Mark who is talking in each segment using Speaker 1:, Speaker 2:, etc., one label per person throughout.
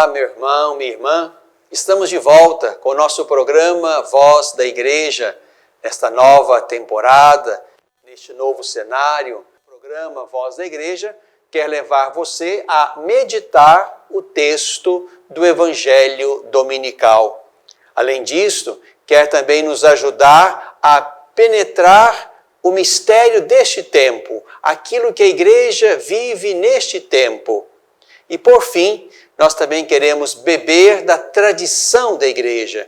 Speaker 1: Olá, meu irmão, minha irmã. Estamos de volta com o nosso programa Voz da Igreja, nesta nova temporada, neste novo cenário. O programa Voz da Igreja quer levar você a meditar o texto do Evangelho Dominical. Além disso, quer também nos ajudar a penetrar o mistério deste tempo, aquilo que a Igreja vive neste tempo. E por fim, nós também queremos beber da tradição da Igreja,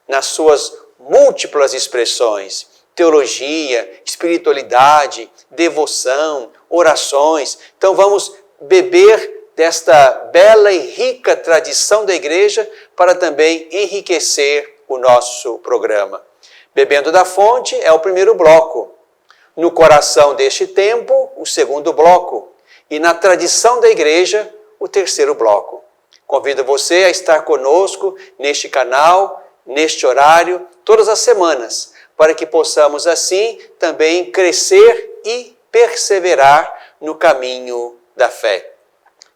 Speaker 1: nas suas múltiplas expressões, teologia, espiritualidade, devoção, orações. Então vamos beber desta bela e rica tradição da Igreja para também enriquecer o nosso programa. Bebendo da fonte é o primeiro bloco. No coração deste tempo, o segundo bloco. E na tradição da Igreja, o terceiro bloco. Convido você a estar conosco neste canal, neste horário, todas as semanas, para que possamos assim também crescer e perseverar no caminho da fé.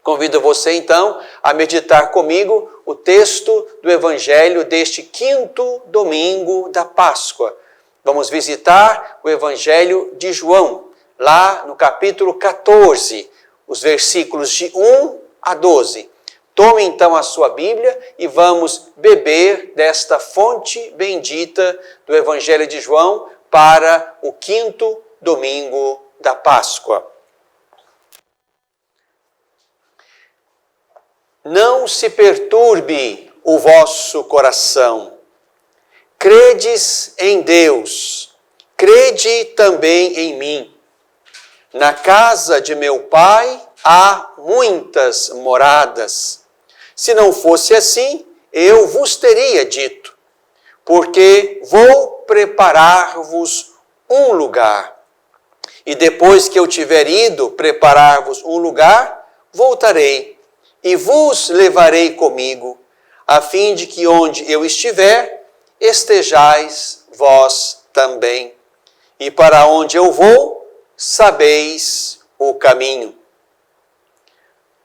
Speaker 1: Convido você então a meditar comigo o texto do Evangelho deste quinto domingo da Páscoa. Vamos visitar o Evangelho de João, lá no capítulo 14, os versículos de 1 a 12. Tome então a sua Bíblia e vamos beber desta fonte bendita do Evangelho de João para o quinto domingo da Páscoa. Não se perturbe o vosso coração. Credes em Deus, crede também em mim. Na casa de meu Pai há muitas moradas. Se não fosse assim, eu vos teria dito, porque vou preparar-vos um lugar. E depois que eu tiver ido preparar-vos um lugar, voltarei e vos levarei comigo, a fim de que onde eu estiver, estejais vós também. E para onde eu vou, sabeis o caminho.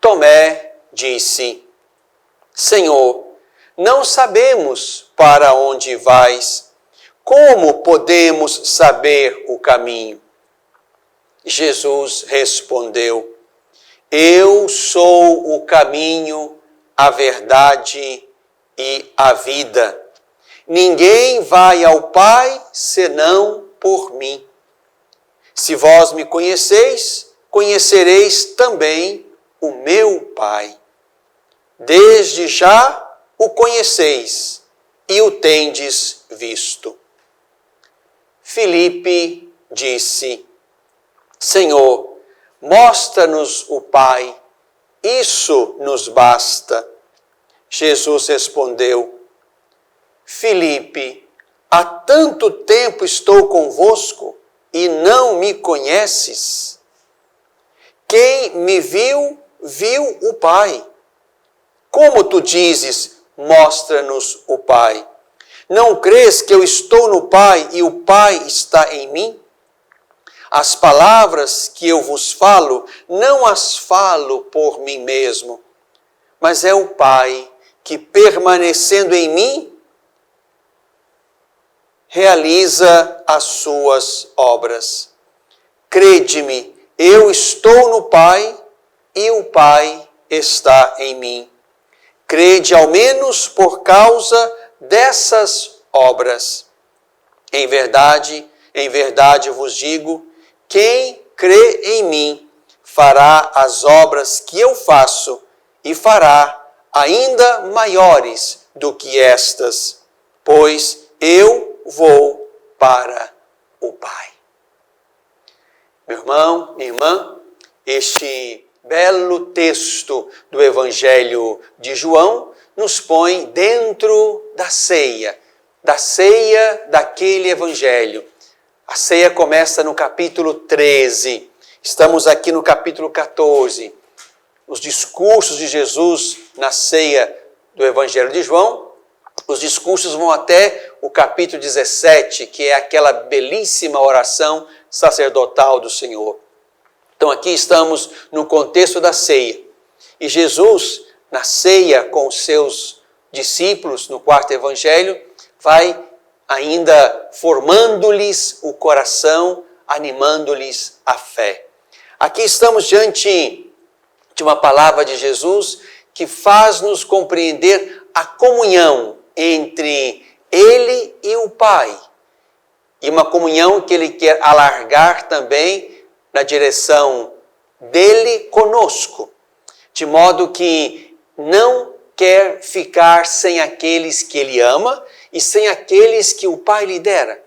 Speaker 1: Tomé disse: Senhor, não sabemos para onde vais. Como podemos saber o caminho? Jesus respondeu: Eu sou o caminho, a verdade e a vida. Ninguém vai ao Pai senão por mim. Se vós me conheceis, conhecereis também o meu Pai. Desde já o conheceis e o tendes visto. Filipe disse: Senhor, mostra-nos o Pai, isso nos basta. Jesus respondeu: Filipe, há tanto tempo estou convosco e não me conheces? Quem me viu, viu o Pai. Como tu dizes, mostra-nos o Pai? Não crês que eu estou no Pai e o Pai está em mim? As palavras que eu vos falo, não as falo por mim mesmo, mas é o Pai que, permanecendo em mim, realiza as suas obras. Crede-me, eu estou no Pai e o Pai está em mim. Crede ao menos por causa dessas obras. Em verdade vos digo, quem crê em mim fará as obras que eu faço e fará ainda maiores do que estas, pois eu vou para o Pai. Meu irmão, minha irmã, este belo texto do Evangelho de João nos põe dentro da ceia daquele Evangelho. A ceia começa no capítulo 13, estamos aqui no capítulo 14. Os discursos de Jesus na ceia do Evangelho de João, os discursos vão até o capítulo 17, que é aquela belíssima oração sacerdotal do Senhor. Então aqui estamos no contexto da ceia. E Jesus, na ceia com os seus discípulos, no quarto evangelho, vai ainda formando-lhes o coração, animando-lhes a fé. Aqui estamos diante de uma palavra de Jesus que faz-nos compreender a comunhão entre Ele e o Pai. E uma comunhão que Ele quer alargar também na direção dele conosco, de modo que não quer ficar sem aqueles que Ele ama e sem aqueles que o Pai lhe dera.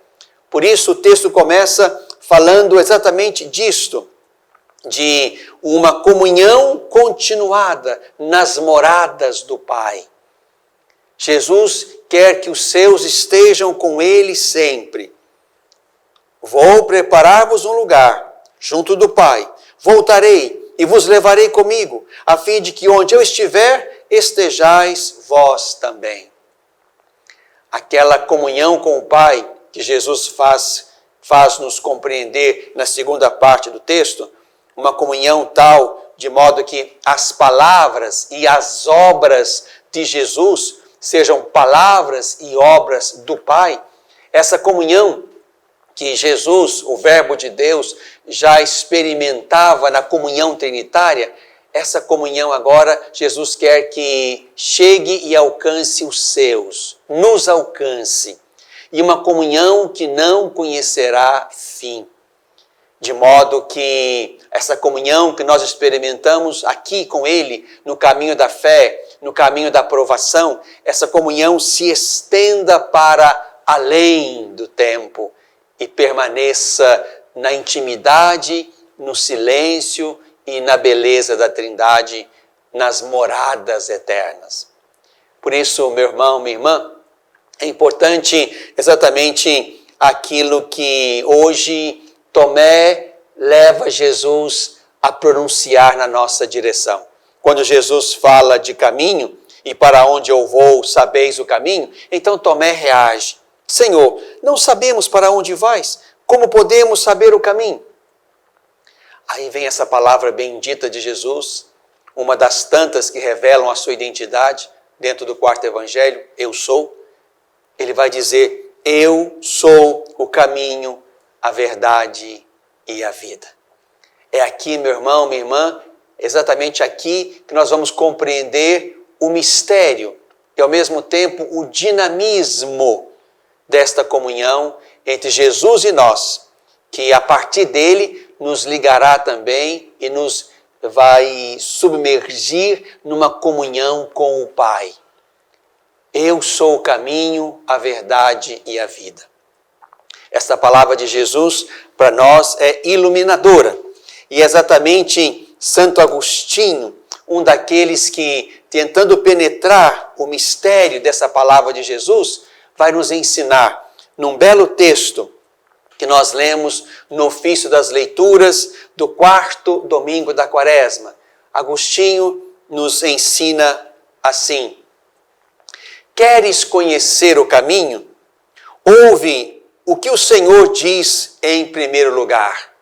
Speaker 1: Por isso o texto começa falando exatamente disto, de uma comunhão continuada nas moradas do Pai. Jesus quer que os seus estejam com Ele sempre. Vou preparar-vos um lugar junto do Pai. Voltarei e vos levarei comigo, a fim de que onde eu estiver, estejais vós também. Aquela comunhão com o Pai que Jesus faz-nos compreender na segunda parte do texto, uma comunhão tal de modo que as palavras e as obras de Jesus sejam palavras e obras do Pai. Essa comunhão que Jesus, o Verbo de Deus, já experimentava na comunhão trinitária, essa comunhão agora Jesus quer que chegue e alcance os seus, nos alcance. E uma comunhão que não conhecerá fim. De modo que essa comunhão que nós experimentamos aqui com Ele, no caminho da fé, no caminho da aprovação, essa comunhão se estenda para além do tempo e permaneça na intimidade, no silêncio e na beleza da Trindade, nas moradas eternas. Por isso, meu irmão, minha irmã, é importante exatamente aquilo que hoje Tomé leva Jesus a pronunciar na nossa direção. Quando Jesus fala de caminho, e para onde eu vou, sabeis o caminho, então Tomé reage. Senhor, não sabemos para onde vais, como podemos saber o caminho? Aí vem essa palavra bendita de Jesus, uma das tantas que revelam a sua identidade dentro do quarto evangelho, eu sou. Ele vai dizer, eu sou o caminho, a verdade e a vida. É aqui, meu irmão, minha irmã, exatamente aqui que nós vamos compreender o mistério e, ao mesmo tempo, o dinamismo desta comunhão entre Jesus e nós, que a partir dele nos ligará também e nos vai submergir numa comunhão com o Pai. Eu sou o caminho, a verdade e a vida. Esta palavra de Jesus para nós é iluminadora. E exatamente Santo Agostinho, um daqueles que, tentando penetrar o mistério dessa palavra de Jesus, vai nos ensinar num belo texto que nós lemos no ofício das leituras do quarto domingo da Quaresma. Agostinho nos ensina assim: queres conhecer o caminho? Ouve o que o Senhor diz em primeiro lugar.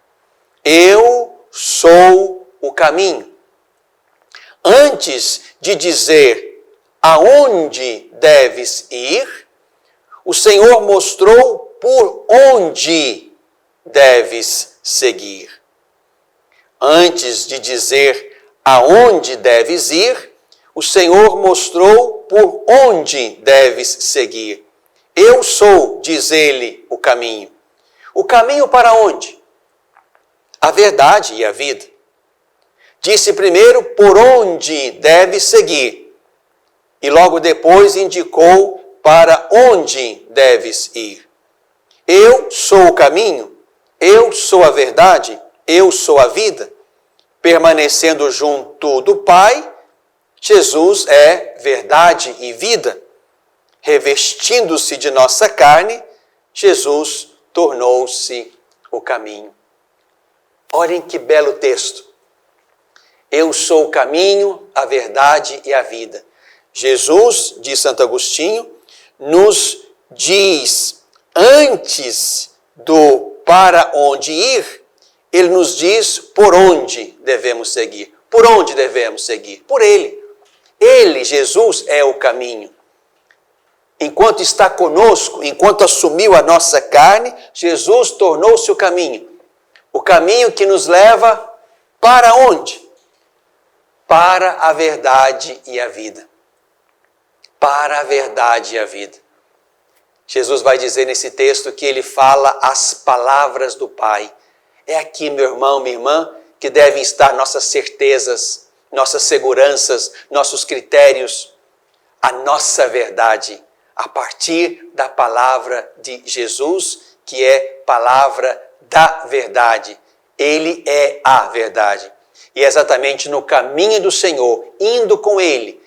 Speaker 1: Eu sou o caminho. Antes de dizer aonde deves ir, o Senhor mostrou por onde deves seguir. Antes de dizer aonde deves ir, o Senhor mostrou por onde deves seguir. Eu sou, diz ele, o caminho. O caminho para onde? A verdade e a vida. Disse primeiro por onde deves seguir. E logo depois indicou para onde deves ir. Eu sou o caminho, eu sou a verdade, eu sou a vida. Permanecendo junto do Pai, Jesus é verdade e vida. Revestindo-se de nossa carne, Jesus tornou-se o caminho. Olhem que belo texto. Eu sou o caminho, a verdade e a vida. Jesus, diz Santo Agostinho, nos diz, antes do para onde ir, ele nos diz por onde devemos seguir. Por onde devemos seguir? Por ele. Ele, Jesus, é o caminho. Enquanto está conosco, enquanto assumiu a nossa carne, Jesus tornou-se o caminho. O caminho que nos leva para onde? Para a verdade e a vida. Para a verdade e a vida. Jesus vai dizer nesse texto que ele fala as palavras do Pai. É aqui, meu irmão, minha irmã, que devem estar nossas certezas, nossas seguranças, nossos critérios, a nossa verdade, a partir da palavra de Jesus, que é palavra da verdade. Ele é a verdade. E é exatamente no caminho do Senhor, indo com Ele,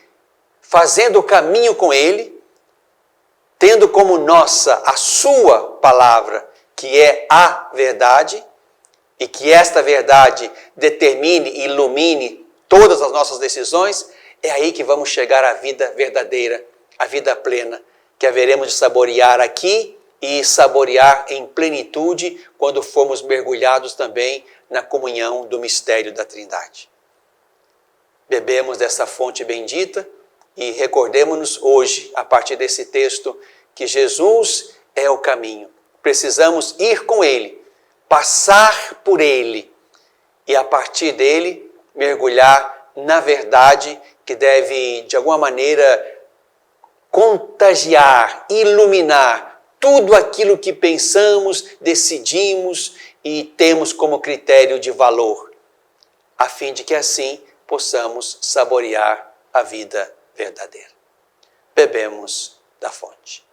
Speaker 1: fazendo o caminho com Ele, tendo como nossa a sua palavra, que é a verdade, e que esta verdade determine e ilumine todas as nossas decisões, é aí que vamos chegar à vida verdadeira, à vida plena, que haveremos de saborear aqui e saborear em plenitude quando formos mergulhados também na comunhão do mistério da Trindade. Bebemos dessa fonte bendita e recordemos-nos hoje, a partir desse texto, que Jesus é o caminho. Precisamos ir com Ele, passar por Ele e a partir dele mergulhar na verdade que deve, de alguma maneira, contagiar, iluminar tudo aquilo que pensamos, decidimos e temos como critério de valor, a fim de que assim possamos saborear a vida verdadeira. Bebemos da fonte.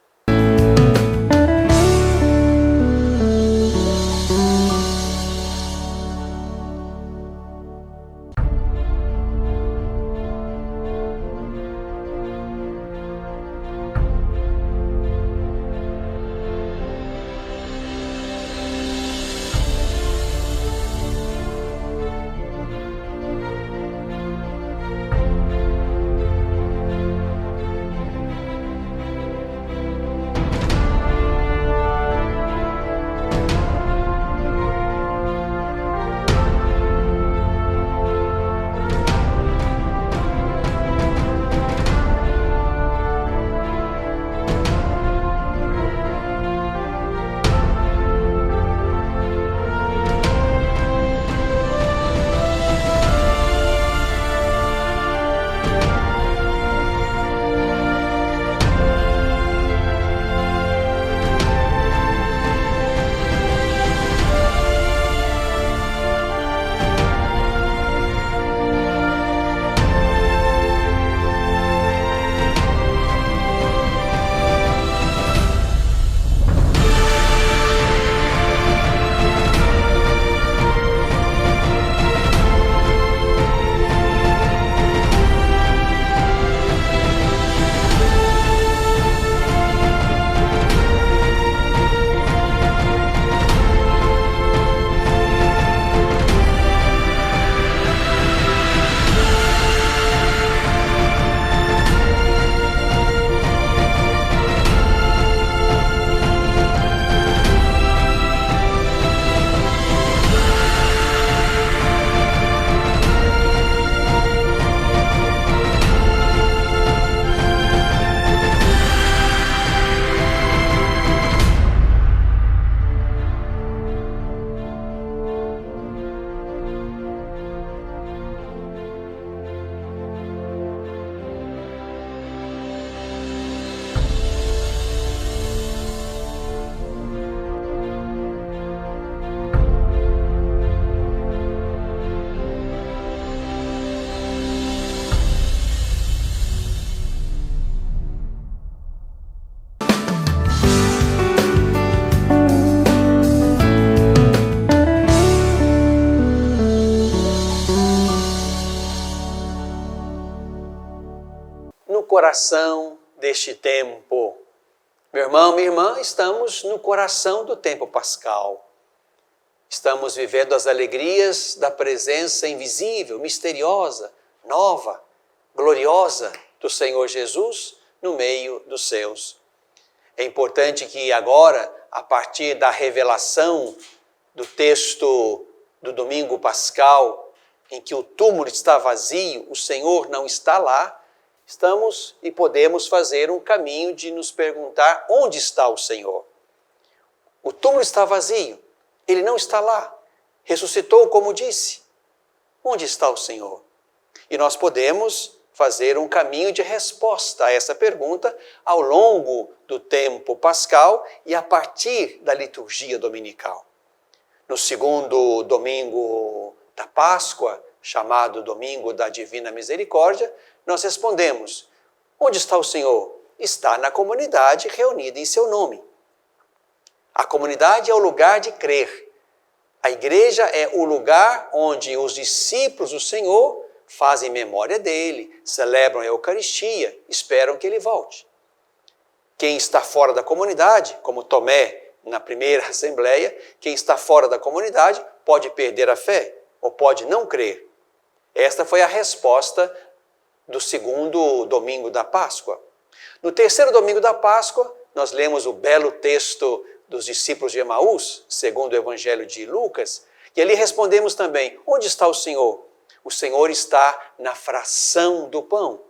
Speaker 1: Coração deste tempo. Meu irmão, minha irmã, estamos no coração do tempo pascal. Estamos vivendo as alegrias da presença invisível, misteriosa, nova, gloriosa do Senhor Jesus no meio dos seus. É importante que agora, a partir da revelação do texto do domingo pascal, em que o túmulo está vazio, o Senhor não está lá, estamos e podemos fazer um caminho de nos perguntar onde está o Senhor. O túmulo está vazio, ele não está lá, ressuscitou como disse. Onde está o Senhor? E nós podemos fazer um caminho de resposta a essa pergunta ao longo do tempo pascal e a partir da liturgia dominical. No segundo domingo da Páscoa, chamado Domingo da Divina Misericórdia, nós respondemos: onde está o Senhor? Está na comunidade reunida em seu nome. A comunidade é o lugar de crer. A igreja é o lugar onde os discípulos do Senhor fazem memória dele, celebram a Eucaristia, esperam que ele volte. Quem está fora da comunidade, como Tomé na primeira assembleia, quem está fora da comunidade pode perder a fé ou pode não crer. Esta foi a resposta do segundo domingo da Páscoa. No terceiro domingo da Páscoa, nós lemos o belo texto dos discípulos de Emaús, segundo o Evangelho de Lucas, e ali respondemos também: onde está o Senhor? O Senhor está na fração do pão.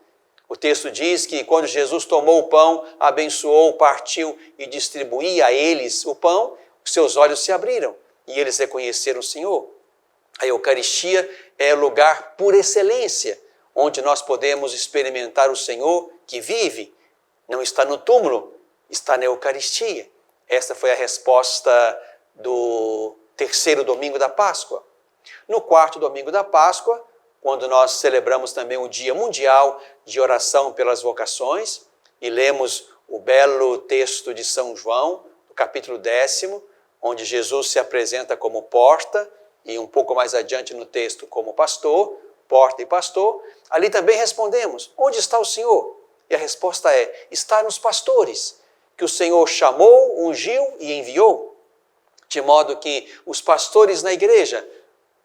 Speaker 1: O texto diz que quando Jesus tomou o pão, abençoou, partiu e distribuía a eles o pão, os seus olhos se abriram e eles reconheceram o Senhor. A Eucaristia é o lugar por excelência, onde nós podemos experimentar o Senhor que vive. Não está no túmulo, está na Eucaristia. Esta foi a resposta do terceiro domingo da Páscoa. No quarto domingo da Páscoa, quando nós celebramos também o Dia Mundial de Oração pelas Vocações, e lemos o belo texto de São João, no capítulo 10, onde Jesus se apresenta como porta, e um pouco mais adiante no texto como pastor, porta e pastor, ali também respondemos: onde está o Senhor? E a resposta é: está nos pastores, que o Senhor chamou, ungiu e enviou. De modo que os pastores na igreja,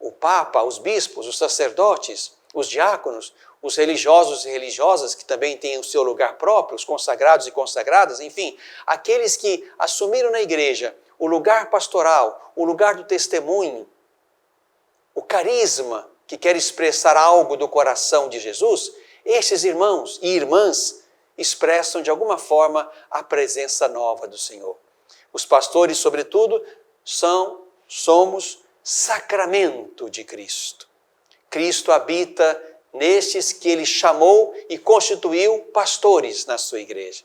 Speaker 1: o Papa, os bispos, os sacerdotes, os diáconos, os religiosos e religiosas, que também têm o seu lugar próprio, os consagrados e consagradas, enfim, aqueles que assumiram na igreja o lugar pastoral, o lugar do testemunho, o carisma que quer expressar algo do coração de Jesus, esses irmãos e irmãs expressam de alguma forma a presença nova do Senhor. Os pastores, sobretudo, somos sacramento de Cristo. Cristo habita nestes que ele chamou e constituiu pastores na sua igreja.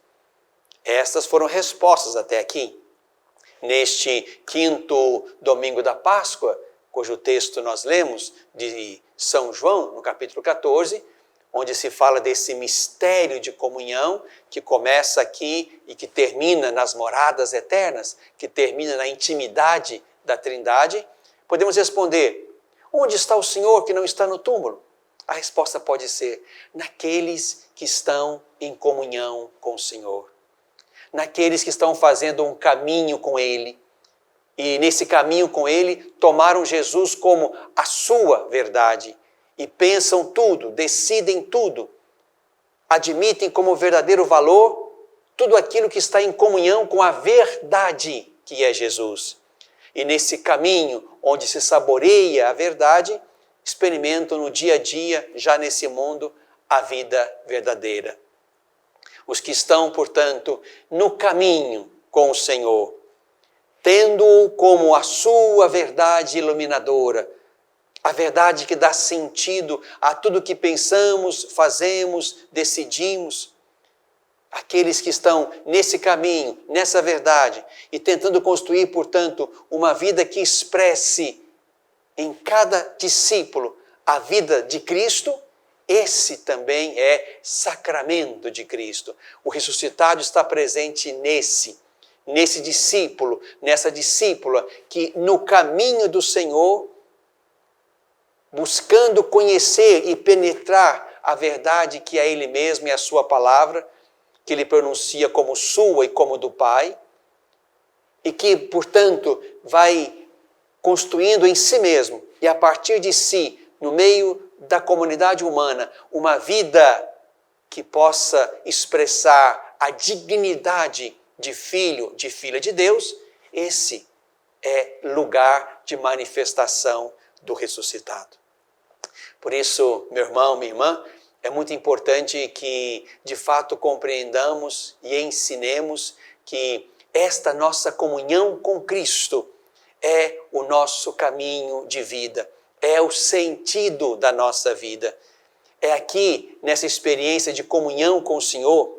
Speaker 1: Estas foram respostas até aqui. Neste quinto domingo da Páscoa, cujo texto nós lemos de São João, no capítulo 14, onde se fala desse mistério de comunhão que começa aqui e que termina nas moradas eternas, que termina na intimidade da Trindade, podemos responder: onde está o Senhor que não está no túmulo? A resposta pode ser: naqueles que estão em comunhão com o Senhor, naqueles que estão fazendo um caminho com Ele, e nesse caminho com Ele tomaram Jesus como a sua verdade, e pensam tudo, decidem tudo, admitem como verdadeiro valor tudo aquilo que está em comunhão com a verdade que é Jesus. E nesse caminho, onde se saboreia a verdade, experimentam no dia a dia, já nesse mundo, a vida verdadeira. Os que estão, portanto, no caminho com o Senhor, tendo-o como a sua verdade iluminadora, a verdade que dá sentido a tudo que pensamos, fazemos, decidimos. Aqueles que estão nesse caminho, nessa verdade, e tentando construir, portanto, uma vida que expresse em cada discípulo a vida de Cristo, esse também é sacramento de Cristo. O ressuscitado está presente nesse discípulo, nessa discípula que no caminho do Senhor, buscando conhecer e penetrar a verdade que é Ele mesmo e a sua palavra, que Ele pronuncia como sua e como do Pai, e que, portanto, vai construindo em si mesmo e a partir de si, no meio da comunidade humana, uma vida que possa expressar a dignidade de filho, de filha de Deus. Esse é lugar de manifestação do ressuscitado. Por isso, meu irmão, minha irmã, É muito importante que, de fato, compreendamos e ensinemos que esta nossa comunhão com Cristo é o nosso caminho de vida, é o sentido da nossa vida. É aqui, nessa experiência de comunhão com o Senhor,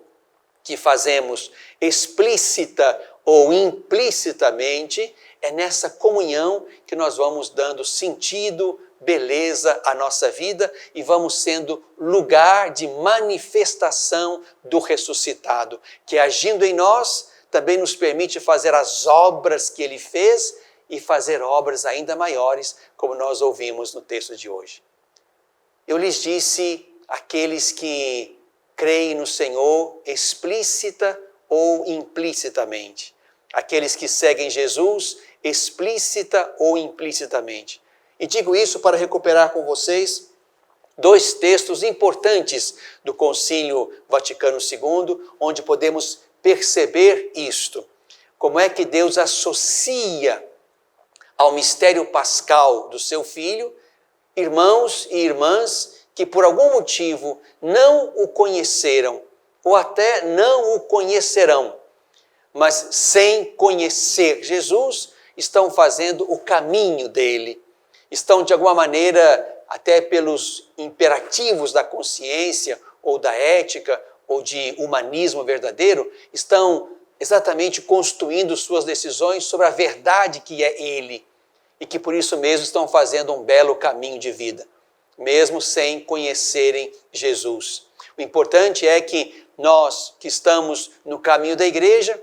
Speaker 1: que fazemos explícita ou implicitamente, é nessa comunhão que nós vamos dando sentido, beleza à nossa vida e vamos sendo lugar de manifestação do ressuscitado, que agindo em nós também nos permite fazer as obras que ele fez e fazer obras ainda maiores, como nós ouvimos no texto de hoje. Eu lhes disse, aqueles que creem no Senhor explícita ou implicitamente, aqueles que seguem Jesus explícita ou implicitamente. E digo isso para recuperar com vocês dois textos importantes do Concílio Vaticano II, onde podemos perceber isto. Como é que Deus associa ao mistério pascal do seu Filho irmãos e irmãs que por algum motivo não o conheceram ou até não o conhecerão, mas sem conhecer Jesus, estão fazendo o caminho dele. Estão, de alguma maneira, até pelos imperativos da consciência ou da ética ou de humanismo verdadeiro, estão exatamente construindo suas decisões sobre a verdade que é ele e que por isso mesmo estão fazendo um belo caminho de vida, mesmo sem conhecerem Jesus. O importante é que nós que estamos no caminho da igreja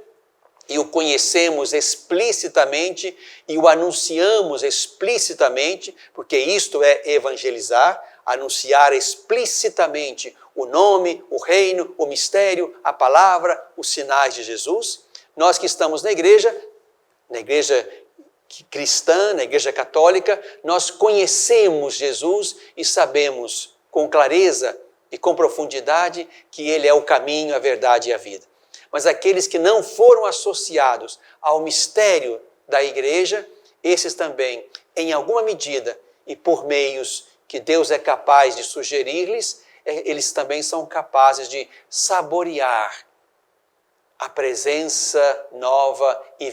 Speaker 1: e o conhecemos explicitamente e o anunciamos explicitamente, porque isto é evangelizar, anunciar explicitamente o nome, o reino, o mistério, a palavra, os sinais de Jesus. Nós que estamos na igreja cristã, na igreja católica, nós conhecemos Jesus e sabemos com clareza e com profundidade que ele é o caminho, a verdade e a vida. Mas aqueles que não foram associados ao mistério da igreja, esses também, em alguma medida e por meios que Deus é capaz de sugerir-lhes, eles também são capazes de saborear a presença nova e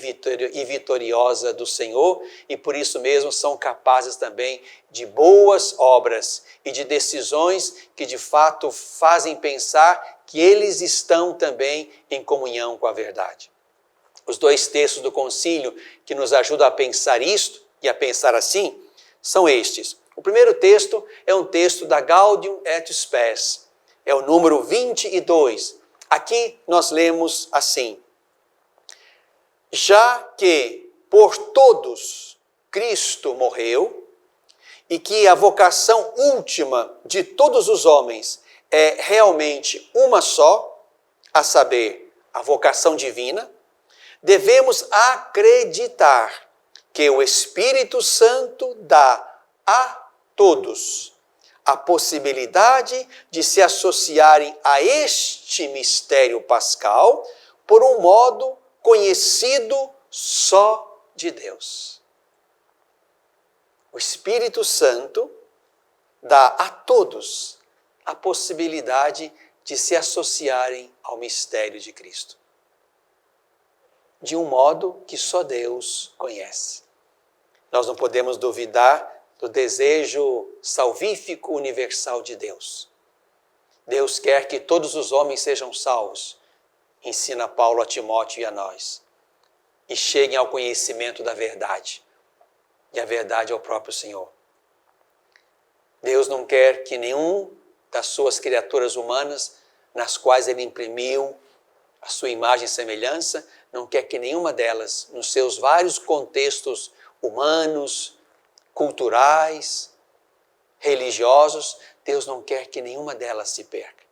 Speaker 1: vitoriosa do Senhor e por isso mesmo são capazes também de boas obras e de decisões que de fato fazem pensar que eles estão também em comunhão com a verdade. Os dois textos do concílio que nos ajudam a pensar isto e a pensar assim são estes. O primeiro texto é um texto da Gaudium et Spes, é o número 22. Aqui nós lemos assim: já que por todos Cristo morreu, e que a vocação última de todos os homens é realmente uma só, a saber, a vocação divina, devemos acreditar que o Espírito Santo dá a todos a possibilidade de se associarem a este mistério pascal por um modo conhecido só de Deus. O Espírito Santo dá a todos a possibilidade de se associarem ao mistério de Cristo, de um modo que só Deus conhece. Nós não podemos duvidar do desejo salvífico universal de Deus. Deus quer que todos os homens sejam salvos, ensina Paulo a Timóteo e a nós, e cheguem ao conhecimento da verdade. E a verdade é o próprio Senhor. Deus não quer que nenhum das suas criaturas humanas, nas quais ele imprimiu a sua imagem e semelhança, não quer que nenhuma delas, nos seus vários contextos humanos, culturais, religiosos, Deus não quer que nenhuma delas se perca.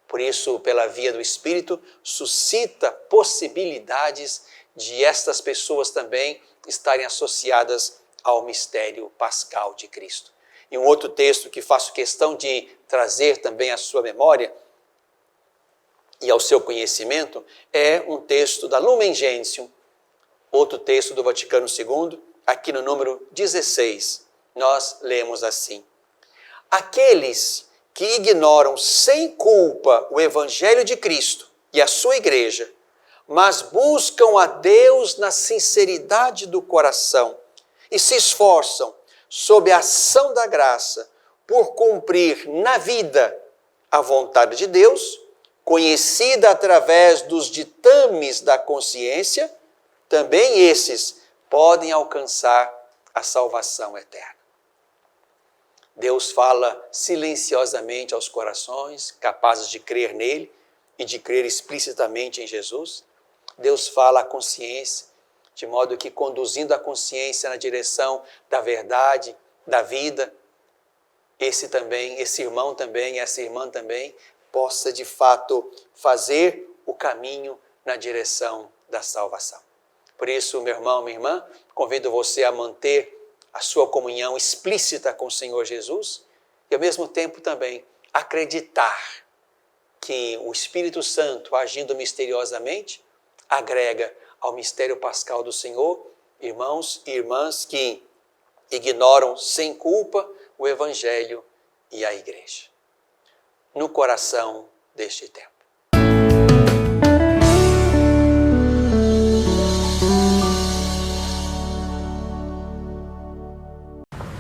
Speaker 1: Por isso, pela via do Espírito, suscita possibilidades de estas pessoas também estarem associadas ao mistério pascal de Cristo. E um outro texto que faço questão de trazer também à sua memória e ao seu conhecimento é um texto da Lumen Gentium, outro texto do Vaticano II, aqui no número 16, nós lemos assim: aqueles que ignoram sem culpa o Evangelho de Cristo e a sua igreja, mas buscam a Deus na sinceridade do coração e se esforçam, sob a ação da graça, por cumprir na vida a vontade de Deus, conhecida através dos ditames da consciência, também esses podem alcançar a salvação eterna. Deus fala silenciosamente aos corações, capazes de crer nele e de crer explicitamente em Jesus. Deus fala à consciência, de modo que conduzindo a consciência na direção da verdade, da vida, esse irmão também, essa irmã também, possa de fato fazer o caminho na direção da salvação. Por isso, meu irmão, minha irmã, convido você a manter a sua comunhão explícita com o Senhor Jesus e, ao mesmo tempo, também acreditar que o Espírito Santo, agindo misteriosamente, agrega ao mistério pascal do Senhor irmãos e irmãs que ignoram sem culpa o Evangelho e a Igreja. No coração deste tempo.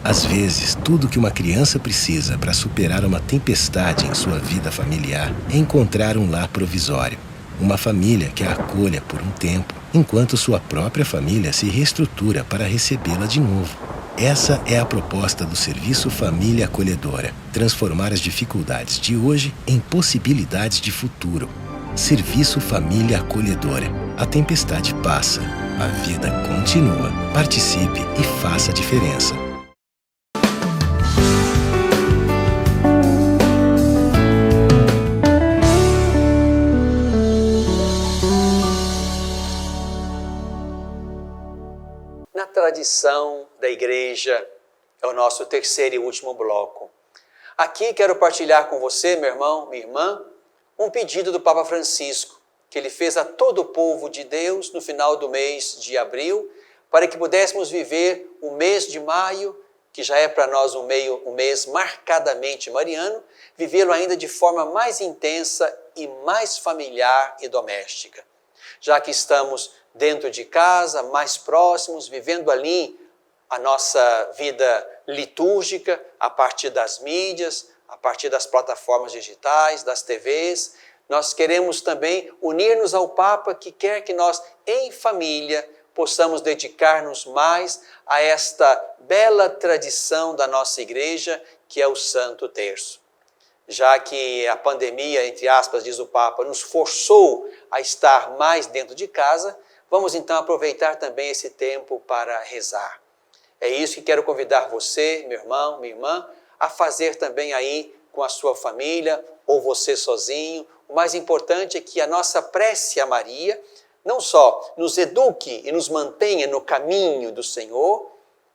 Speaker 2: Às vezes, tudo que uma criança precisa para superar uma tempestade em sua vida familiar é encontrar um lar provisório. Uma família que a acolha por um tempo, enquanto sua própria família se reestrutura para recebê-la de novo. Essa é a proposta do Serviço Família Acolhedora. Transformar as dificuldades de hoje em possibilidades de futuro. Serviço Família Acolhedora. A tempestade passa, a vida continua. Participe e faça a diferença.
Speaker 1: Na tradição da igreja, é o nosso terceiro e último bloco. Aqui quero partilhar com você, meu irmão, minha irmã, um pedido do Papa Francisco, que ele fez a todo o povo de Deus no final do mês de abril, para que pudéssemos viver o mês de maio, que já é para nós um mês marcadamente mariano, vivê-lo ainda de forma mais intensa e mais familiar e doméstica. Já que estamos dentro de casa, mais próximos, vivendo ali a nossa vida litúrgica a partir das mídias, a partir das plataformas digitais, das TVs, nós queremos também unir-nos ao Papa que quer que nós, em família, possamos dedicar-nos mais a esta bela tradição da nossa igreja, que é o Santo Terço. Já que a pandemia, entre aspas, diz o Papa, nos forçou a estar mais dentro de casa, vamos então aproveitar também esse tempo para rezar. É isso que quero convidar você, meu irmão, minha irmã, a fazer também aí com a sua família ou você sozinho. O mais importante é que a nossa prece a Maria não só nos eduque e nos mantenha no caminho do Senhor,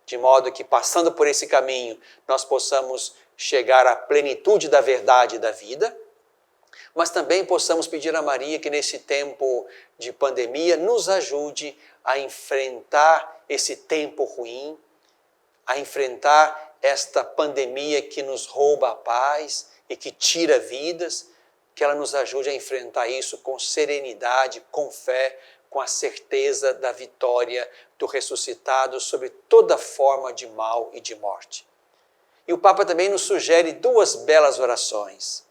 Speaker 1: de modo que passando por esse caminho nós possamos chegar à plenitude da verdade e da vida, mas também possamos pedir a Maria que nesse tempo de pandemia nos ajude a enfrentar esse tempo ruim, a enfrentar esta pandemia que nos rouba a paz e que tira vidas, que ela nos ajude a enfrentar isso com serenidade, com fé, com a certeza da vitória do ressuscitado sobre toda forma de mal e de morte. E o Papa também nos sugere duas belas orações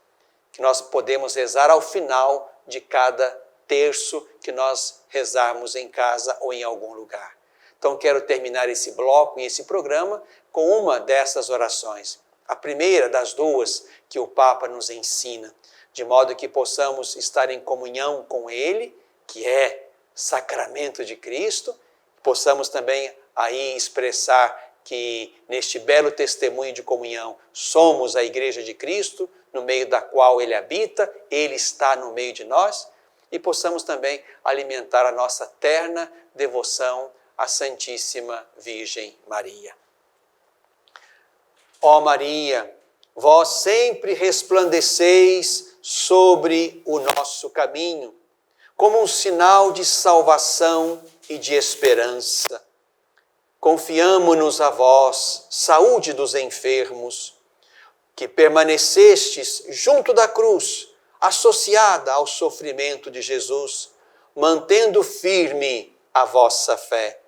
Speaker 1: que nós podemos rezar ao final de cada terço que nós rezarmos em casa ou em algum lugar. Então quero terminar esse bloco e esse programa com uma dessas orações. A primeira das duas que o Papa nos ensina, de modo que possamos estar em comunhão com Ele, que é sacramento de Cristo, possamos também aí expressar que neste belo testemunho de comunhão somos a Igreja de Cristo, no meio da qual Ele habita, Ele está no meio de nós, e possamos também alimentar a nossa terna devoção à Santíssima Virgem Maria. Ó Maria, vós sempre resplandeceis sobre o nosso caminho, como um sinal de salvação e de esperança. Confiamo-nos a vós, saúde dos enfermos, que permanecestes junto da cruz, associada ao sofrimento de Jesus, mantendo firme a vossa fé.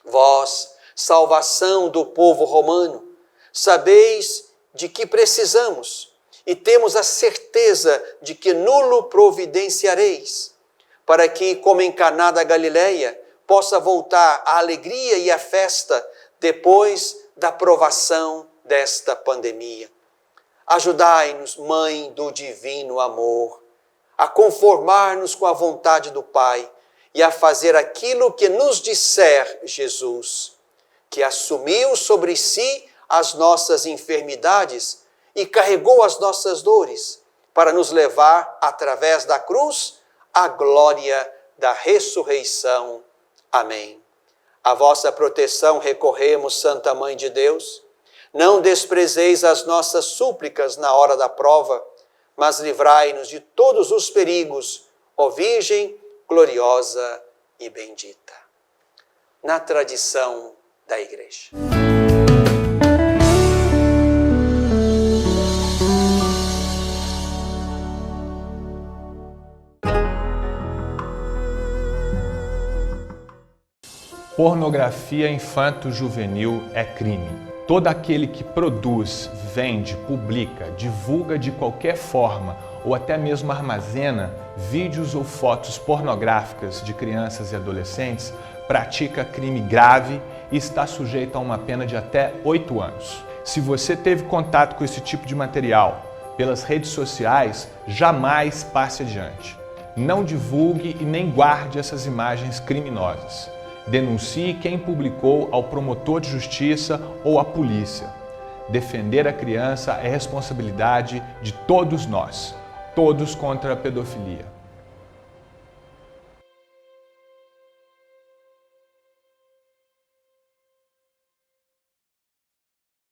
Speaker 1: Vós, salvação do povo romano, sabeis de que precisamos e temos a certeza de que nulo providenciareis, para que, como em Caná da Galileia, possa voltar a alegria e a festa depois da provação desta pandemia. Ajudai-nos, Mãe do Divino Amor, a conformar-nos com a vontade do Pai e a fazer aquilo que nos disser Jesus, que assumiu sobre si as nossas enfermidades e carregou as nossas dores para nos levar, através da cruz, à glória da ressurreição. Amém. A vossa proteção recorremos, Santa Mãe de Deus. Não desprezeis as nossas súplicas na hora da prova, mas livrai-nos de todos os perigos, ó Virgem gloriosa e bendita. Na tradição da Igreja.
Speaker 3: Pornografia infanto-juvenil é crime. Todo aquele que produz, vende, publica, divulga de qualquer forma ou até mesmo armazena vídeos ou fotos pornográficas de crianças e adolescentes pratica crime grave e está sujeito a uma pena de até 8 anos. Se você teve contato com esse tipo de material pelas redes sociais, jamais passe adiante. Não divulgue e nem guarde essas imagens criminosas. Denuncie quem publicou ao promotor de justiça ou à polícia. Defender a criança é responsabilidade de todos nós, todos contra a pedofilia.